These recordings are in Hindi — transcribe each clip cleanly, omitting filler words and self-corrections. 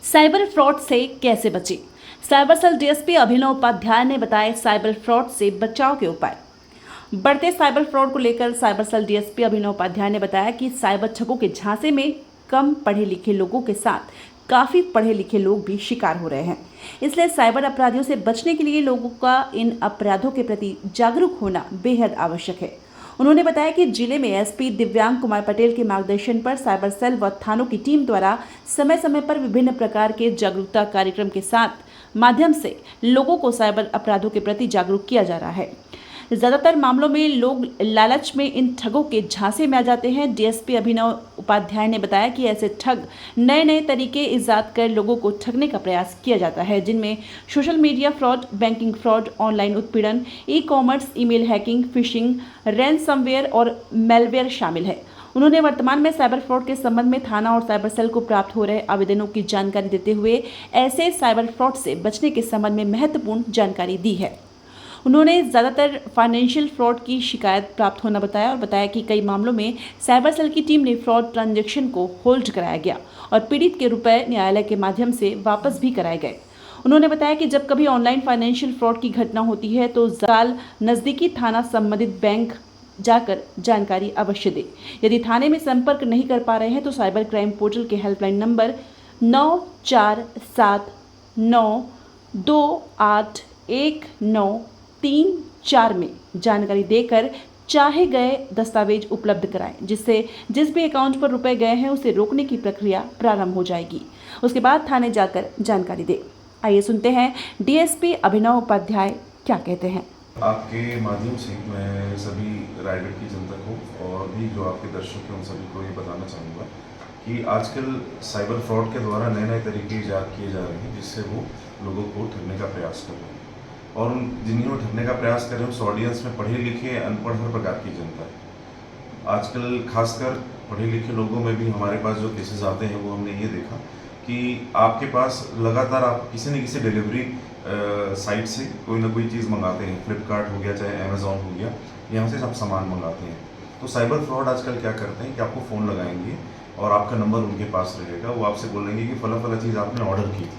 साइबर फ्रॉड से कैसे बचें? साइबर सेल डीएसपी अभिनव उपाध्याय ने बताए साइबर फ्रॉड से बचाव के उपाय। बढ़ते साइबर फ्रॉड को लेकर साइबर सेल डीएसपी अभिनव उपाध्याय ने बताया कि साइबर ठगों के झांसे में कम पढ़े लिखे लोगों के साथ काफ़ी पढ़े लिखे लोग भी शिकार हो रहे हैं। इसलिए साइबर अपराधियों से बचने के लिए लोगों का इन अपराधों के प्रति जागरूक होना बेहद आवश्यक है। उन्होंने बताया कि जिले में एसपी दिव्यांग कुमार पटेल के मार्गदर्शन पर साइबर सेल व थानों की टीम द्वारा समय समय पर विभिन्न प्रकार के जागरूकता कार्यक्रम के साथ माध्यम से लोगों को साइबर अपराधों के प्रति जागरूक किया जा रहा है। ज़्यादातर मामलों में लोग लालच में इन ठगों के झांसे में आ जाते हैं। डीएसपी अभिनव उपाध्याय ने बताया कि ऐसे ठग नए नए तरीके ईजाद कर लोगों को ठगने का प्रयास किया जाता है, जिनमें social media fraud, banking fraud, online उत्पीड़न, e commerce, email hacking, phishing, ransomware और मेलवेयर शामिल है। उन्होंने वर्तमान में साइबर फ्रॉड के संबंध में थाना और साइबर सेल को प्राप्त हो रहे आवेदनों की जानकारी देते हुए ऐसे साइबर फ्रॉड से बचने के संबंध में महत्वपूर्ण जानकारी दी है। उन्होंने ज़्यादातर फाइनेंशियल फ्रॉड की शिकायत प्राप्त होना बताया और बताया कि कई मामलों में साइबर सेल की टीम ने फ्रॉड ट्रांजैक्शन को होल्ड कराया गया और पीड़ित के रुपए न्यायालय के माध्यम से वापस भी कराए गए। उन्होंने बताया कि जब कभी ऑनलाइन फाइनेंशियल फ्रॉड की घटना होती है तो नज़दीकी थाना संबंधित बैंक जाकर जानकारी अवश्य दे। यदि थाने में संपर्क नहीं कर पा रहे हैं तो साइबर क्राइम पोर्टल के हेल्पलाइन नंबर 9479281934 में जानकारी देकर चाहे गए दस्तावेज उपलब्ध कराएं, जिससे जिस भी अकाउंट पर रुपए गए हैं उसे रोकने की प्रक्रिया प्रारंभ हो जाएगी। उसके बाद थाने जाकर जानकारी दे। आइए सुनते हैं डीएसपी अभिनव उपाध्याय क्या कहते हैं। आपके माध्यम से मैं सभी रायगढ़ की जनता को और भी जो आपके दर्शक हैं उन सभी को ये बताना चाहूँगा कि आजकल साइबर फ्रॉड के द्वारा नए नए तरीके ईजाद किए जा रहे हैं जिससे वो लोगों को ठगने का प्रयास कर रहे हैं और जिन्हें वो ठगने का प्रयास कर रहे हैं उस ऑडियंस में पढ़े लिखे अनपढ़ हर प्रकार की जनता है। आजकल खासकर पढ़े लिखे लोगों में भी हमारे पास जो केसेस आते हैं वो हमने ये देखा कि आपके पास लगातार आप किसी न किसी डिलीवरी साइट से कोई ना कोई चीज़ मंगाते हैं। फ्लिपकार्ट हो गया, चाहे अमेज़ॉन हो गया, यहाँ से सब सामान मंगाते हैं। तो साइबर फ्रॉड आजकल क्या करते हैं कि आपको फ़ोन लगाएंगे और आपका नंबर उनके पास रहेगा। वो आपसे बोलेंगे कि फला फला चीज़ आपने ऑर्डर की थी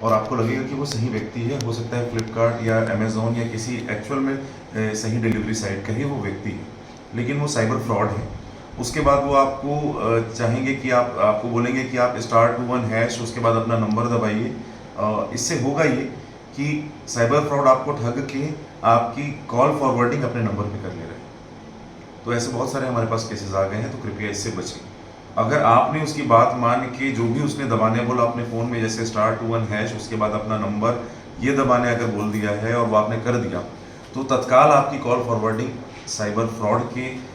और आपको लगेगा कि वो सही व्यक्ति है। हो सकता है फ्लिपकार्ट या अमेज़ॉन या किसी एक्चुअल में सही डिलीवरी साइट का ही वो व्यक्ति है, लेकिन वो साइबर फ्रॉड है। उसके बाद वो आपको चाहेंगे कि आपको बोलेंगे कि आप *21#, उसके बाद अपना नंबर दबाइए। इससे होगा ये कि साइबर फ्रॉड आपको ठग के आपकी कॉल फॉरवर्डिंग अपने नंबर पे कर ले रहे हैं। तो ऐसे बहुत सारे हमारे पास केसेस आ गए हैं, तो कृपया इससे बचें। अगर आपने उसकी बात मान के जो भी उसने दबाने बोला अपने फ़ोन में, जैसे *21#, उसके बाद अपना नंबर ये दबाने अगर बोल दिया है और वो आपने कर दिया, तो तत्काल आपकी कॉल फॉरवर्डिंग साइबर फ्रॉड के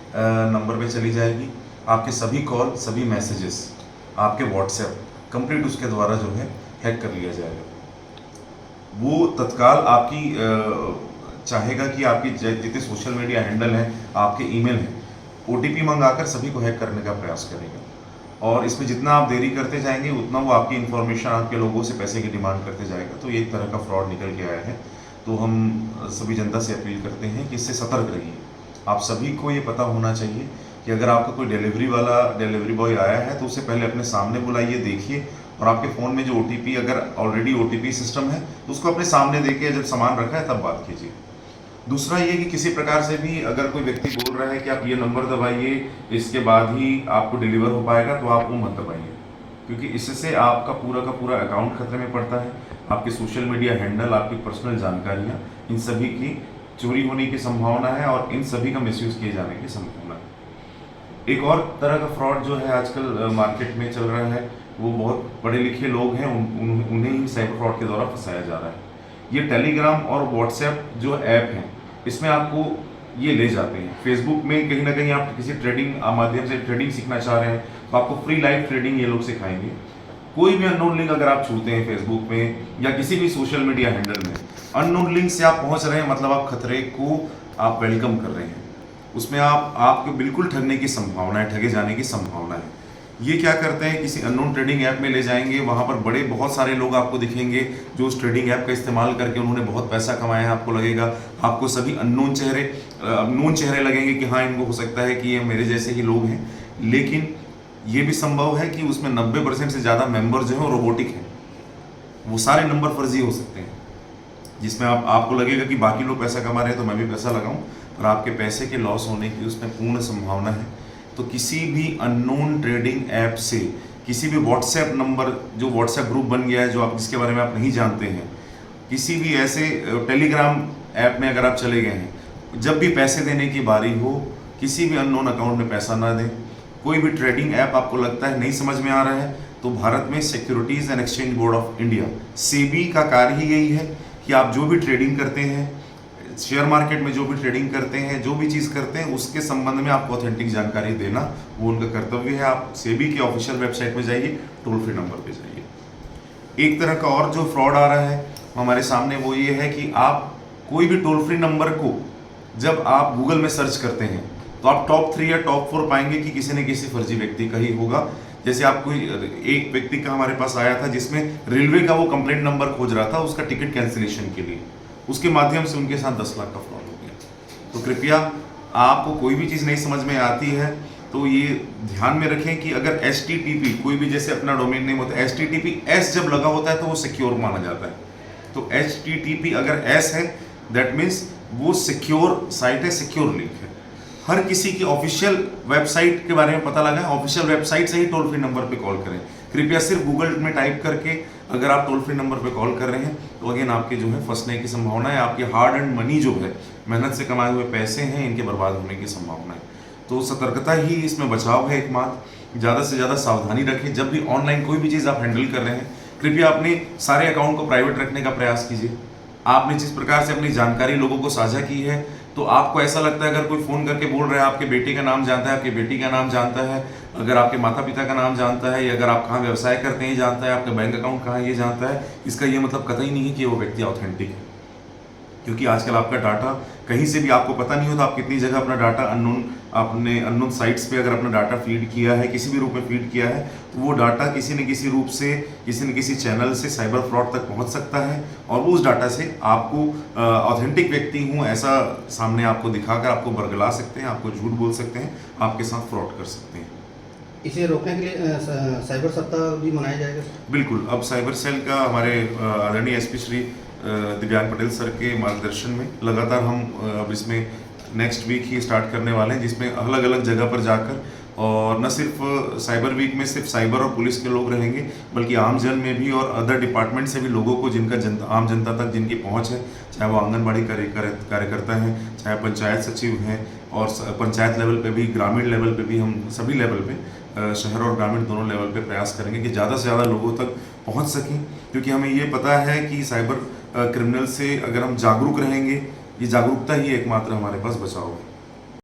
नंबर पे चली जाएगी। आपके सभी कॉल, सभी मैसेजेस, आपके व्हाट्सएप कंप्लीट उसके द्वारा जो है हैक कर लिया जाएगा। वो तत्काल आपकी चाहेगा कि आपकी जितने सोशल मीडिया हैंडल हैं, आपके ईमेल हैं, ओटीपी मंगाकर सभी को हैक करने का प्रयास करेगा। और इसमें जितना आप देरी करते जाएंगे उतना वो आपकी इन्फॉर्मेशन आपके लोगों से पैसे की डिमांड करते जाएगा। तो ये एक तरह का फ्रॉड निकल के आया है। तो हम सभी जनता से अपील करते हैं कि इससे सतर्क रहिए। आप सभी को ये पता होना चाहिए कि अगर आपका कोई डिलीवरी बॉय आया है तो उसे पहले अपने सामने बुलाइए, देखिए, और आपके फ़ोन में जो ओटीपी, अगर ऑलरेडी ओटीपी सिस्टम है तो उसको अपने सामने देखिए, जब सामान रखा है तब बात कीजिए। दूसरा ये कि किसी प्रकार से भी अगर कोई व्यक्ति बोल रहा है कि आप ये नंबर दबाइए, इसके बाद ही आपको डिलीवर हो पाएगा, तो आप वो मत दबाइए, क्योंकि इससे आपका का पूरा अकाउंट खतरे में पड़ता है। आपके सोशल मीडिया हैंडल, आपकी पर्सनल जानकारियाँ, इन सभी की चोरी होने की संभावना है और इन सभी का मिसयूज़ किए जाने की संभावना है। एक और तरह का फ्रॉड जो है आजकल मार्केट में चल रहा है, वो बहुत पढ़े लिखे लोग हैं, उन्हें ही साइबर फ्रॉड के द्वारा फंसाया जा रहा है। ये टेलीग्राम और व्हाट्सएप जो ऐप हैं, इसमें आपको ये ले जाते हैं। फेसबुक में कहीं ना कहीं आप किसी ट्रेडिंग माध्यम से ट्रेडिंग सीखना चाह रहे हैं तो आपको फ्री लाइव ट्रेडिंग ये लोग सिखाएंगे। कोई भी अननोन लिंक अगर आप छूते हैं फेसबुक में या किसी भी सोशल मीडिया हैंडल में, अननोन लिंक से आप पहुंच रहे हैं, मतलब आप खतरे को आप वेलकम कर रहे हैं। उसमें आपको बिल्कुल ठगने की संभावना है, ठगे जाने की संभावना है। ये क्या करते हैं, किसी अननोन ट्रेडिंग ऐप में ले जाएंगे, वहाँ पर बहुत सारे लोग आपको दिखेंगे जो उस ट्रेडिंग ऐप का इस्तेमाल करके उन्होंने बहुत पैसा कमाया है। आपको लगेगा, आपको सभी अननोन चेहरे लगेंगे कि हाँ, इनको हो सकता है कि ये मेरे जैसे ही लोग हैं, लेकिन ये भी संभव है कि उसमें 90% से ज़्यादा मेंबर जो हैं रोबोटिक हैं, वो सारे नंबर फर्जी हो सकते हैं, जिसमें आपको लगेगा कि बाकी लोग पैसा कमा रहे हैं तो मैं भी पैसा लगाऊं, पर आपके पैसे के लॉस होने की उसमें पूर्ण संभावना है। तो किसी भी अननोन ट्रेडिंग ऐप से, किसी भी व्हाट्सएप नंबर जो व्हाट्सएप ग्रुप बन गया है जो आप जिसके बारे में आप नहीं जानते हैं, किसी भी ऐसे टेलीग्राम ऐप में अगर आप चले गए हैं, जब भी पैसे देने की बारी हो किसी भी अननोन अकाउंट में पैसा ना दें। कोई भी ट्रेडिंग ऐप आपको लगता है नहीं समझ में आ रहा है, तो भारत में securities and exchange board of India SEBI का कार्य ही यही है कि आप जो भी ट्रेडिंग करते हैं, शेयर मार्केट में जो भी ट्रेडिंग करते हैं, जो भी चीज़ करते हैं, उसके संबंध में आपको ऑथेंटिक जानकारी देना वो उनका कर्तव्य है। आप सेबी के ऑफिशियल वेबसाइट में जाइए, टोल फ्री नंबर पे जाइए। एक तरह का और जो फ्रॉड आ रहा है हमारे सामने वो ये है कि आप कोई भी टोल फ्री नंबर को जब आप गूगल में सर्च करते हैं तो आप टॉप 3 या टॉप 4 पाएंगे कि किसी न किसी फर्जी व्यक्ति का ही होगा। जैसे आप कोई एक व्यक्ति का हमारे पास आया था जिसमें रेलवे का वो कंप्लेंट नंबर खोज रहा था उसका टिकट कैंसिलेशन के लिए, उसके माध्यम से उनके साथ 10 लाख का फ्रॉड हो गया। तो कृपया आपको कोई भी चीज़ नहीं समझ में आती है तो ये ध्यान में रखें कि अगर HTTP कोई भी जैसे अपना डोमेन नेम होता है, HTTPS जब लगा होता है तो वो सिक्योर माना जाता है। तो HTTP अगर S है दैट मीन्स वो सिक्योर साइट है, सिक्योर लिंक है। हर किसी की ऑफिशियल वेबसाइट के बारे में पता लगा है, ऑफिशियल वेबसाइट से ही टोल फ्री नंबर पे कॉल करें। कृपया सिर्फ गूगल में टाइप करके अगर आप टोल फ्री नंबर पे कॉल कर रहे हैं तो अगेन आपके जो है फंसने की संभावना है, आपकी हार्ड एंड मनी जो है, मेहनत से कमाए हुए पैसे हैं, इनके बर्बाद होने की संभावना है। तो सतर्कता ही इसमें बचाव है एकमात्र। ज़्यादा से ज़्यादा सावधानी रखें। जब भी ऑनलाइन कोई भी चीज़ आप हैंडल कर रहे हैं, कृपया अपने सारे अकाउंट को प्राइवेट रखने का प्रयास कीजिए। आपने जिस प्रकार से अपनी जानकारी लोगों को साझा की है, तो आपको ऐसा लगता है अगर कोई फ़ोन करके बोल रहा है आपके बेटे का नाम जानता है, आपकी बेटी का नाम जानता है, अगर आपके माता पिता का नाम जानता है, या अगर आप कहाँ व्यवसाय करते हैं जानता है, आपका बैंक अकाउंट कहाँ है ये जानता है, इसका ये मतलब कतई नहीं है कि वो व्यक्ति ऑथेंटिक है। क्योंकि आजकल आपका डाटा कहीं से भी आपको पता नहीं होता आप कितनी जगह अपना डाटा आपने अननोन साइट्स पे अगर अपना डाटा फीड किया है, किसी भी रूप में फीड किया है, तो वो डाटा किसी न किसी रूप से, किसी न किसी चैनल से साइबर फ्रॉड तक पहुंच सकता है और वो उस डाटा से आपको ऑथेंटिक व्यक्ति हूँ ऐसा सामने आपको दिखाकर आपको बरगला सकते हैं, आपको झूठ बोल सकते हैं, आपके साथ फ्रॉड कर सकते हैं। इसे रोकने के लिए साइबर सप्ताह भी मनाया जाएगा? बिल्कुल। अब साइबर सेल का हमारे आदरणीय SP श्री दिव्यांग पटेल सर के मार्गदर्शन में लगातार हम अब इसमें नेक्स्ट वीक ही स्टार्ट करने वाले हैं, जिसमें अलग अलग जगह पर जाकर, और न सिर्फ साइबर वीक में सिर्फ साइबर और पुलिस के लोग रहेंगे, बल्कि आम जन में भी और अदर डिपार्टमेंट से भी लोगों को जिनका आम जनता तक जिनकी पहुंच है, चाहे वो आंगनबाड़ी कार्यकर्ता हैं, चाहे पंचायत सचिव हैं, और पंचायत लेवल पे भी, ग्रामीण लेवल पे भी, हम सभी लेवल पे, शहर और ग्रामीण दोनों लेवल पे प्रयास करेंगे कि ज़्यादा से ज़्यादा लोगों तक पहुँच सकें। क्योंकि हमें ये पता है कि साइबर क्रिमिनल से अगर हम जागरूक रहेंगे, ये जागरूकता ही एकमात्र हमारे पास बचाव है।